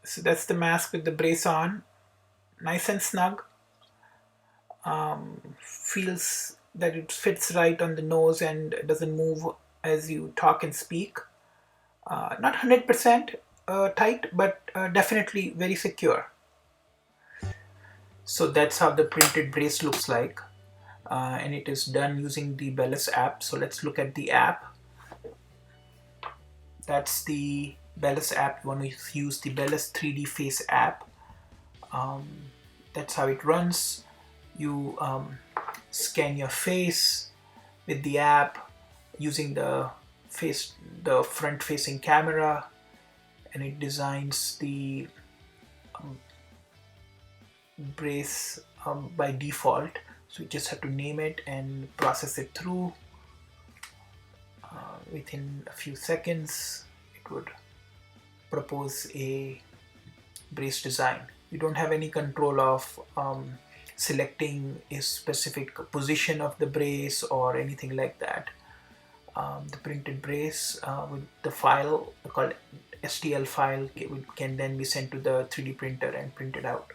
So that's the mask with the brace on, nice and snug. Feels that it fits right on the nose and doesn't move as you talk and speak. Not 100% tight, but definitely very secure. So that's how the printed brace looks like. And it is done using the Bellus app. So let's look at the app. That's the Bellus app. You want to use the Bellus 3D Face app. That's how it runs. You scan your face with the app using the front facing camera, and it designs the brace by default. So you just have to name it and process it through. Within a few seconds it would propose a brace design. You don't have any control of selecting a specific position of the brace or anything like that. The printed brace with the file called STL file can then be sent to the 3D printer and printed out.